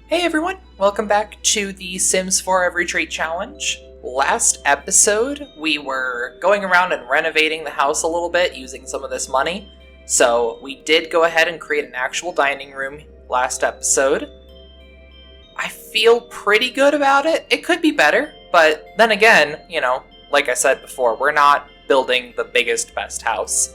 Hey everyone, welcome back to the Sims 4 Every Trait Challenge. Last episode, we were going around and renovating the house a little bit using some of this money. So we did go ahead and create an actual dining room last episode. I feel pretty good about it. It could be better, but then again, like I said before, we're not building the biggest, best house.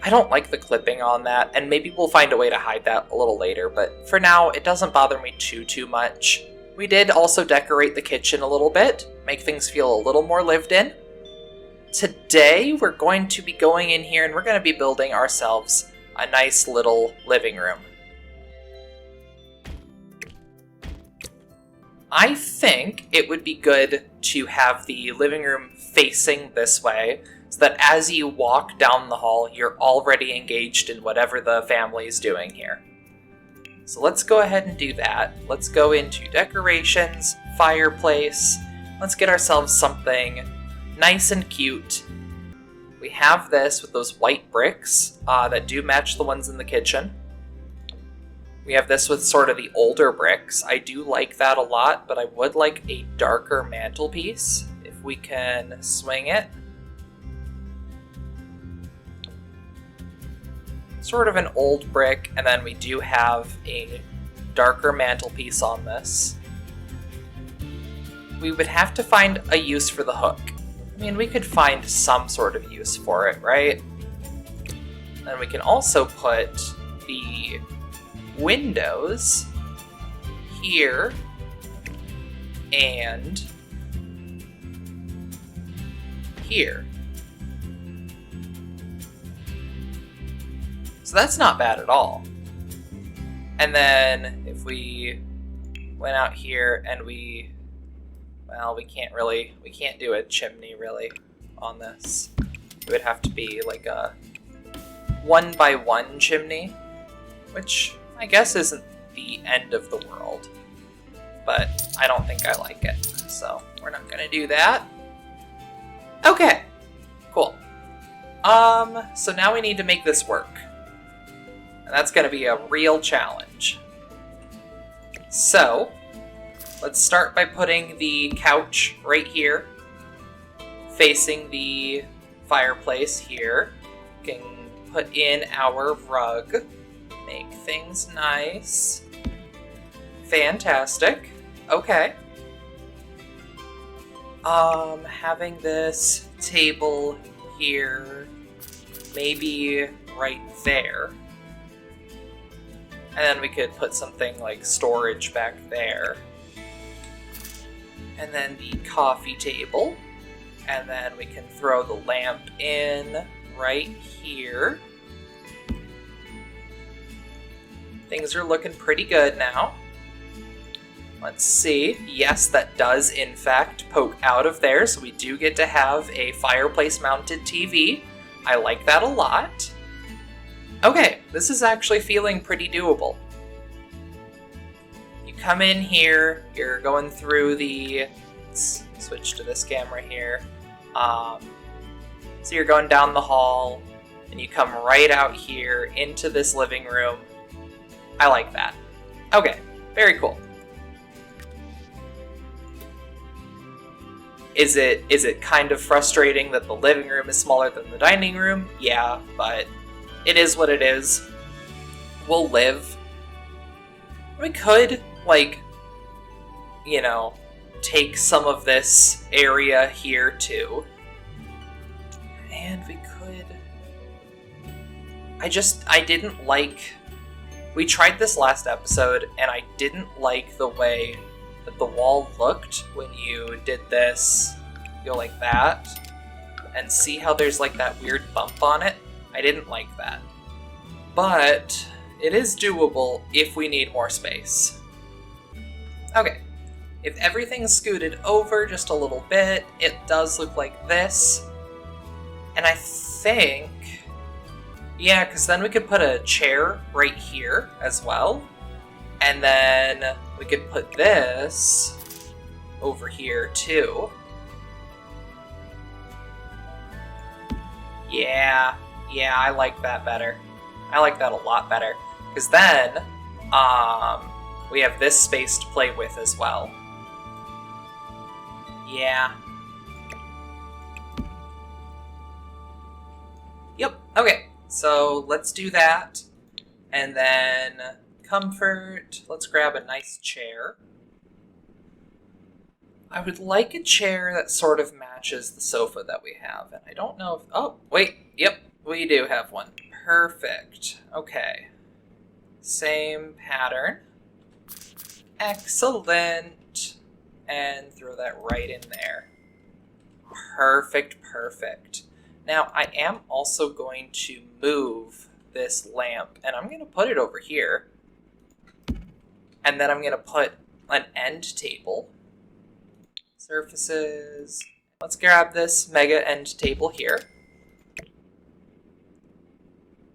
I don't like the clipping on that, and maybe we'll find a way to hide that a little later, but for now, it doesn't bother me too much. We did also decorate the kitchen a little bit, make things feel a little more lived in. Today, we're going to be going in here and we're going to be building ourselves a nice little living room. I think it would be good to have the living room facing this way, so that as you walk down the hall, you're already engaged in whatever the family is doing here. So let's go ahead and do that. Let's go into decorations, fireplace. Let's get ourselves something nice and cute. We have this with those white bricks that do match the ones in the kitchen. We have this with sort of the older bricks. I do like that a lot, but I would like a darker mantelpiece if we can swing it. Sort of an old brick, and then we do have a darker mantelpiece on this. We would have to find a use for the hook. I mean, we could find some sort of use for it, right? And we can also put the windows here and here. So that's not bad at all. And then if we went out here and we can't do a chimney really on this. It would have to be like a 1x1 chimney, which I guess isn't the end of the world, but I don't think I like it. So we're not gonna do that. Okay, cool. So now we need to make this work. And that's going to be a real challenge. So, let's start by putting the couch right here, facing the fireplace here. We can put in our rug, make things nice. Fantastic. Okay. Having this table here, maybe right there. And then we could put something like storage back there. And then the coffee table. And then we can throw the lamp in right here. Things are looking pretty good now. Let's see. Yes, that does in fact poke out of there, so we do get to have a fireplace-mounted TV. I like that a lot. Okay, this is actually feeling pretty doable. You come in here, you're going through let's switch to this camera here. So you're going down the hall, and you come right out here into this living room. I like that. Okay, very cool. Is it kind of frustrating that the living room is smaller than the dining room? Yeah, but it is what it is. We'll live. We could, take some of this area here too. And we could... I didn't like... We tried this last episode, and I didn't like the way that the wall looked when you did this. Go like that. And see how there's that weird bump on it? I didn't like that. But it is doable if we need more space. Okay. If everything's scooted over just a little bit, it does look like this. And I think... Yeah, because then we could put a chair right here as well. And then we could put this over here too. Yeah, I like that better. I like that a lot better. Because then, we have this space to play with as well. Yeah. Yep, okay. So let's do that. And then comfort. Let's grab a nice chair. I would like a chair that sort of matches the sofa that we have. And I don't know if... Oh, wait. Yep, we do have one. Perfect. Okay. Same pattern. Excellent. And throw that right in there. Perfect, perfect. Now, I am also going to move this lamp, and I'm going to put it over here. And then I'm going to put an end table. Surfaces. Let's grab this mega end table here.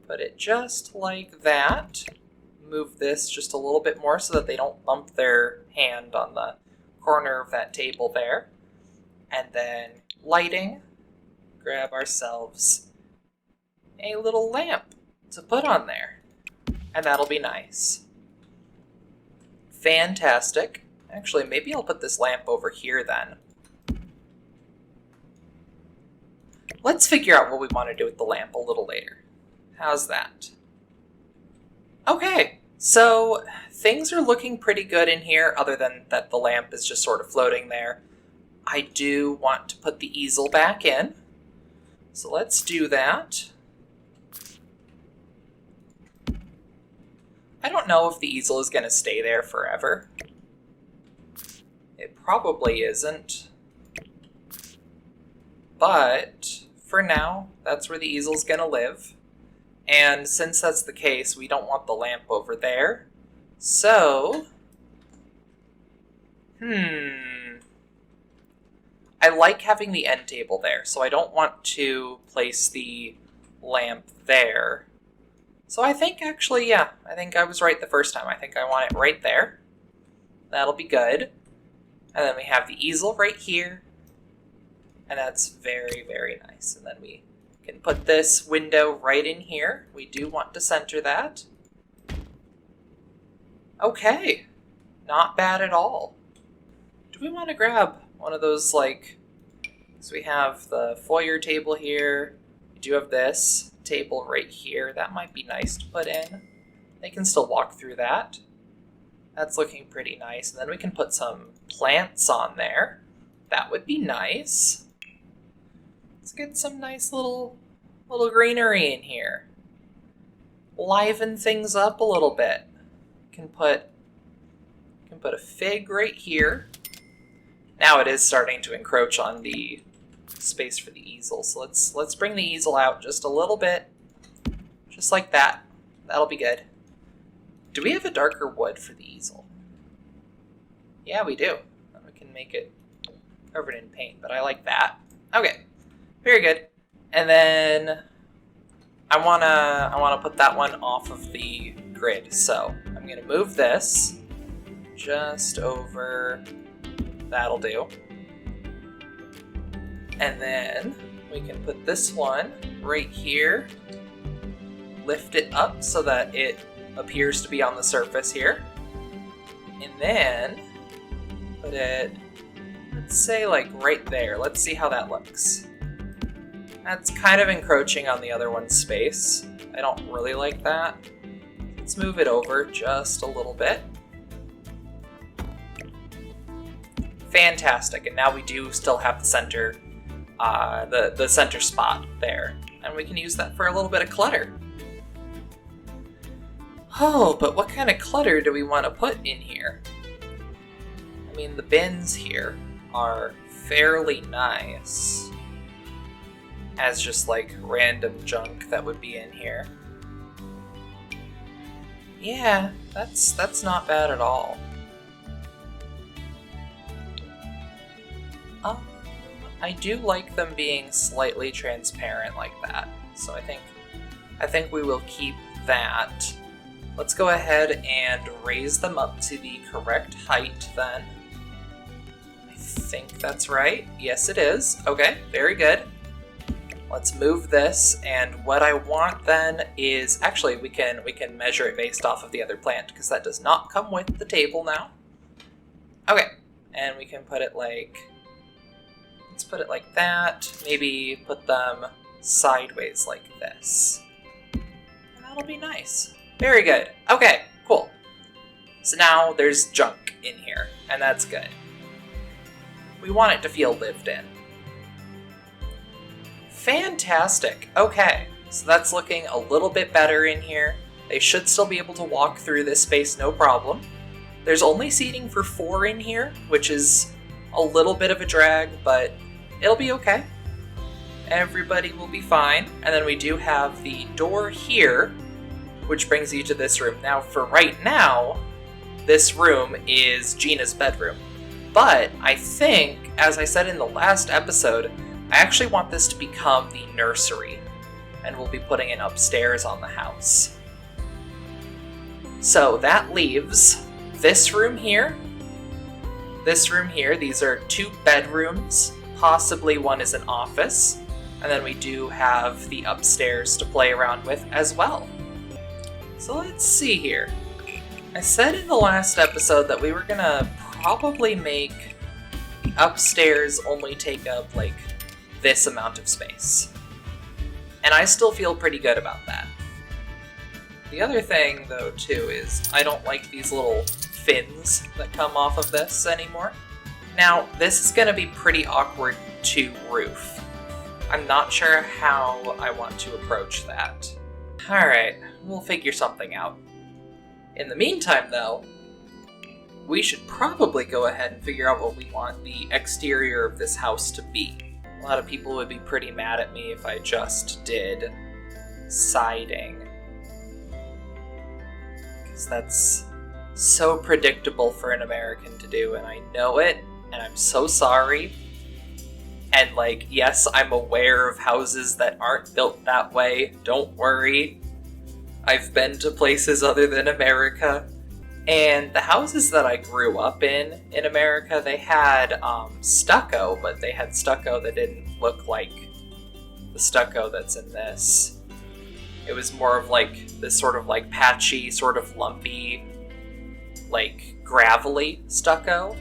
Put it just like that. Move this just a little bit more so that they don't bump their hand on the corner of that table there. And then lighting. Grab ourselves a little lamp to put on there. And that'll be nice. Fantastic. Actually, maybe I'll put this lamp over here then. Let's figure out what we want to do with the lamp a little later. How's that? Okay, so things are looking pretty good in here, other than that the lamp is just sort of floating there. I do want to put the easel back in. So let's do that. I don't know if the easel is going to stay there forever. It probably isn't. But for now, that's where the easel's going to live. And since that's the case, we don't want the lamp over there. So, I like having the end table there, so I don't want to place the lamp there. So I think actually, yeah, I think I was right the first time. I think I want it right there. That'll be good. And then we have the easel right here. And that's very, very nice. And then we can put this window right in here. We do want to center that. Okay. Not bad at all. Do we want to grab one of those, like... So we have the foyer table here. We do have this table right here. That might be nice to put in. They can still walk through that. That's looking pretty nice. And then we can put some plants on there. That would be nice. Let's get some nice little greenery in here. Liven things up a little bit. Can put a fig right here. Now it is starting to encroach on the space for the easel. So let's bring the easel out just a little bit. Just like that. That'll be good. Do we have a darker wood for the easel? Yeah, we do. We can make it covered in paint, but I like that. Okay. Very good. And then I wanna put that one off of the grid. So I'm gonna move this just over. That'll do. And then we can put this one right here. Lift it up so that it appears to be on the surface here. And then put it, let's say like right there. Let's see how that looks. That's kind of encroaching on the other one's space. I don't really like that. Let's move it over just a little bit. Fantastic, and now we do still have the center, the center spot there. And we can use that for a little bit of clutter. Oh, but what kind of clutter do we want to put in here? I mean, the bins here are fairly nice. As just like random junk that would be in here. Yeah, that's not bad at all. I do like them being slightly transparent like that. So I think we will keep that. Let's go ahead and raise them up to the correct height then. I think that's right. Yes, it is. Okay, very good. let's move this, and what I want then is, actually we can measure it based off of the other plant, because that does not come with the table now. Okay, and we can put it like, let's put it like that, maybe put them sideways like this. And that'll be nice. Very good. Okay, cool. So now there's junk in here, and that's good. We want it to feel lived in. Fantastic. Okay, so that's looking a little bit better in here. They should still be able to walk through this space, no problem. There's only seating for 4 in here, which is a little bit of a drag, but it'll be okay. Everybody will be fine. And then we do have the door here, which brings you to this room. Now, for right now, this room is Gina's bedroom. But I think, as I said in the last episode, I actually want this to become the nursery, and we'll be putting it upstairs on the house. So that leaves this room here, these are 2 bedrooms, possibly one is an office, and then we do have the upstairs to play around with as well. So let's see here. I said in the last episode that we were gonna probably make the upstairs only take up like this amount of space. And I still feel pretty good about that. The other thing, though, too, is I don't like these little fins that come off of this anymore. Now, this is going to be pretty awkward to roof. I'm not sure how I want to approach that. Alright, we'll figure something out. In the meantime, though, we should probably go ahead and figure out what we want the exterior of this house to be. A lot of people would be pretty mad at me if I just did siding. Because that's so predictable for an American to do, and I know it, and I'm so sorry. And like, yes, I'm aware of houses that aren't built that way, don't worry. I've been to places other than America. And the houses that I grew up in America, they had stucco, but they had stucco that didn't look like the stucco that's in this. It was more of like this sort of like patchy, sort of lumpy, like gravelly stucco,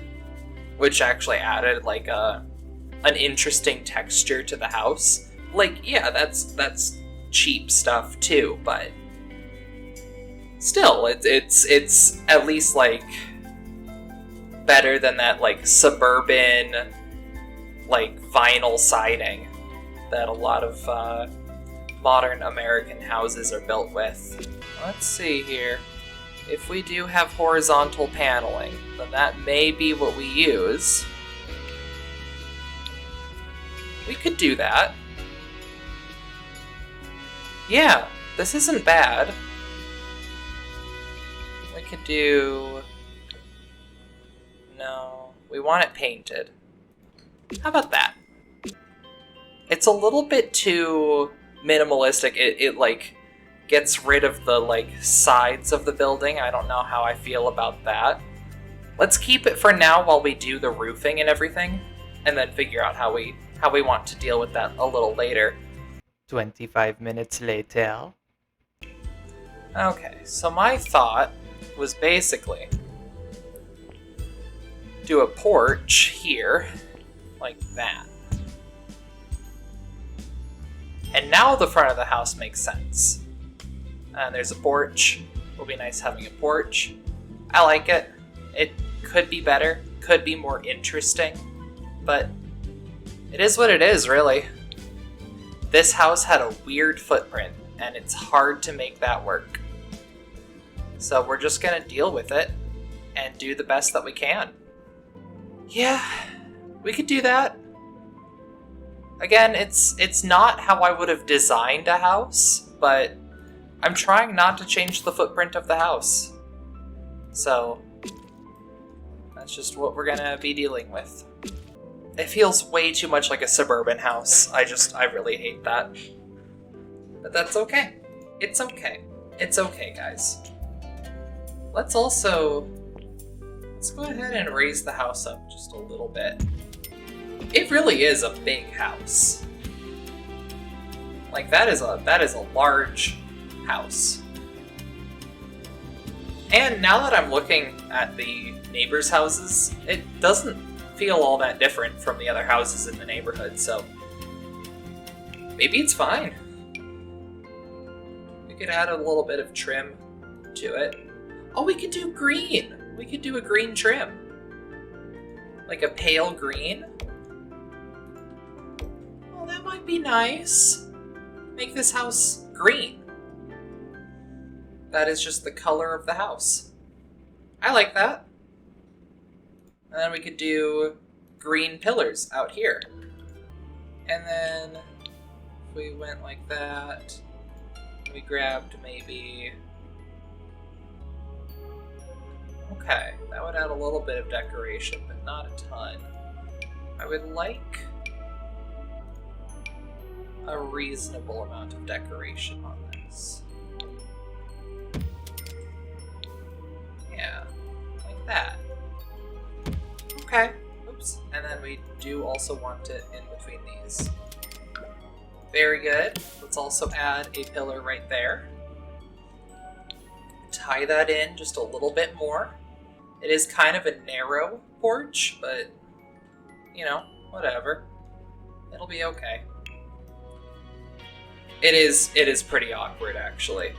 which actually added like an interesting texture to the house. Like, yeah, that's cheap stuff too, but still, it's at least like better than that like suburban like vinyl siding that a lot of modern American houses are built with. Let's see here. If we do have horizontal paneling, then that may be what we use. We could do that. Yeah, this isn't bad. We could do... No, we want it painted. How about that? It's a little bit too minimalistic. It like gets rid of the like sides of the building. I don't know how I feel about that. Let's keep it for now while we do the roofing and everything, and then figure out how we want to deal with that a little later. 25 minutes later. Okay, so my thought was basically do a porch here, like that. And now the front of the house makes sense. There's a porch. It'll be nice having a porch. I like it. It could be better, could be more interesting, but it is what it is, really. This house had a weird footprint, and it's hard to make that work. So we're just gonna deal with it and do the best that we can. Yeah, we could do that. Again, it's not how I would have designed a house, but I'm trying not to change the footprint of the house. So that's just what we're gonna be dealing with. It feels way too much like a suburban house. I really hate that. But that's okay. It's okay. It's okay, guys. Let's go ahead and raise the house up just a little bit. It really is a big house. Like, that is a large house. And now that I'm looking at the neighbors' houses, it doesn't feel all that different from the other houses in the neighborhood, so maybe it's fine. We could add a little bit of trim to it. Oh, we could do green! We could do a green trim. Like a pale green. Oh, that might be nice. Make this house green. That is just the color of the house. I like that. And then we could do green pillars out here. And then if we went like that, we grabbed maybe... Okay, that would add a little bit of decoration, but not a ton. I would like a reasonable amount of decoration on this. Yeah, like that. Okay, oops. And then we do also want it in between these. Very good. Let's also add a pillar right there. Tie that in just a little bit more. It is kind of a narrow porch, but, you know, whatever. It'll be okay. It is pretty awkward, actually,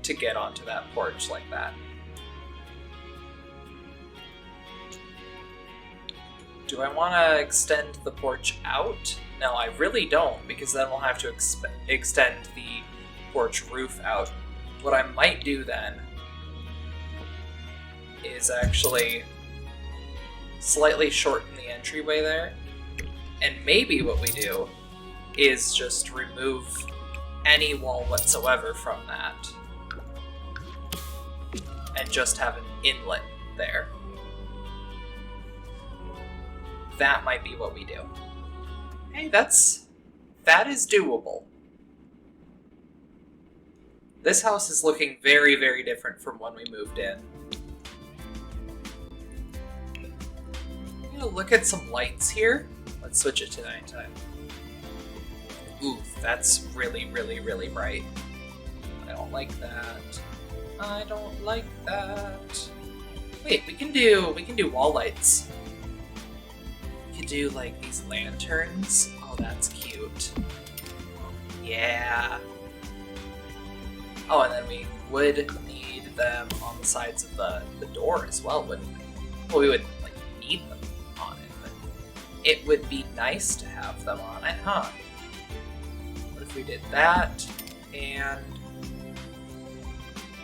to get onto that porch like that. Do I want to extend the porch out? No, I really don't, because then we'll have to extend the porch roof out. What I might do then is actually slightly shorten the entryway there, and maybe what we do is just remove any wall whatsoever from that and just have an inlet there. That might be what we do. Hey, that is doable. This house is looking very, very different from when we moved in. I'm gonna look at some lights here. Let's switch it to nighttime. Ooh, that's really, really, really bright. I don't like that. I don't like that. Wait, we can do wall lights. We could do like these lanterns. Oh, that's cute. Yeah. Oh, and then we would need them on the sides of the door as well, wouldn't we? Well, we would like need them on it, but it would be nice to have them on it, huh? What if we did that and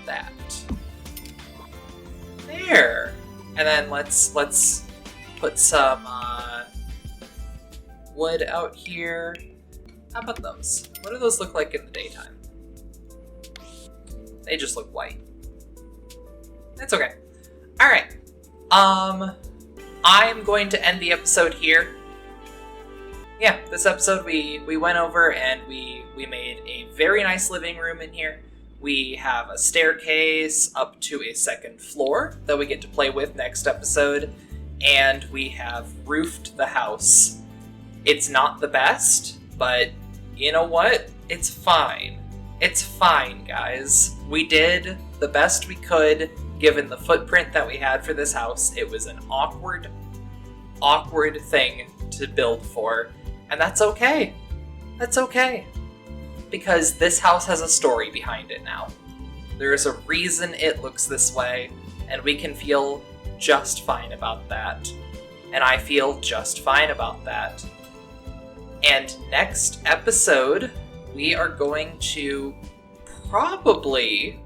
that? There. And then let's put some wood out here. How about those? What do those look like in the daytime? They just look white. That's okay. Alright. I'm going to end the episode here. Yeah, this episode we went over and we made a very nice living room in here. We have a staircase up to a second floor that we get to play with next episode. And we have roofed the house. It's not the best, but you know what? It's fine. It's fine, guys. We did the best we could given the footprint that we had for this house. It was an awkward thing to build for, and that's okay. That's okay. Because this house has a story behind it now. There is a reason it looks this way, and we can feel just fine about that. And I feel just fine about that. And next episode, we are going to probably...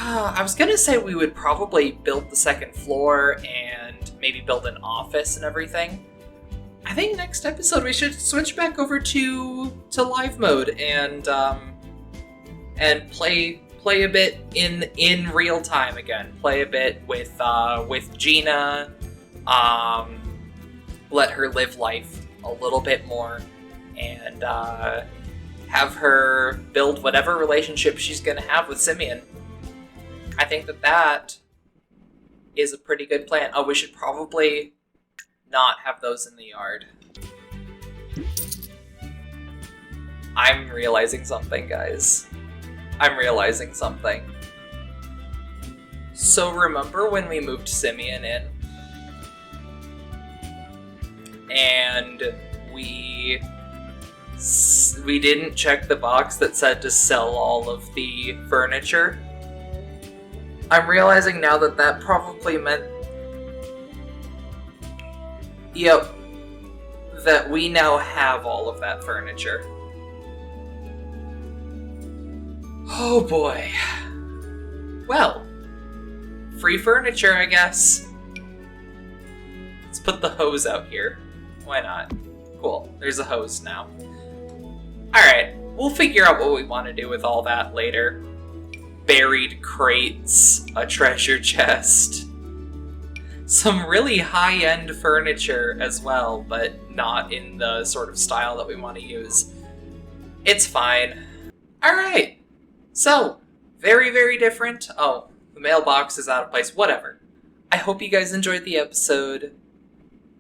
I was going to say we would probably build the second floor and maybe build an office and everything. I think next episode we should switch back over to live mode and play a bit in real time again. Play a bit with Gina. Let her live life a little bit more, and have her build whatever relationship she's going to have with Simeon. I think that is a pretty good plan. Oh, we should probably not have those in the yard. I'm realizing something, guys. I'm realizing something. So remember when we moved Simeon in? And we didn't check the box that said to sell all of the furniture? I'm realizing now that that probably meant... Yep. That we now have all of that furniture. Oh boy. Well, free furniture, I guess. Let's put the hose out here. Why not? Cool, there's a hose now. Alright, we'll figure out what we want to do with all that later. Buried crates, a treasure chest, some really high-end furniture as well, but not in the sort of style that we want to use. It's fine. Alright, so, very, very different. Oh, the mailbox is out of place, whatever. I hope you guys enjoyed the episode.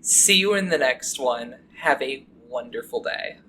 See you in the next one. Have a wonderful day.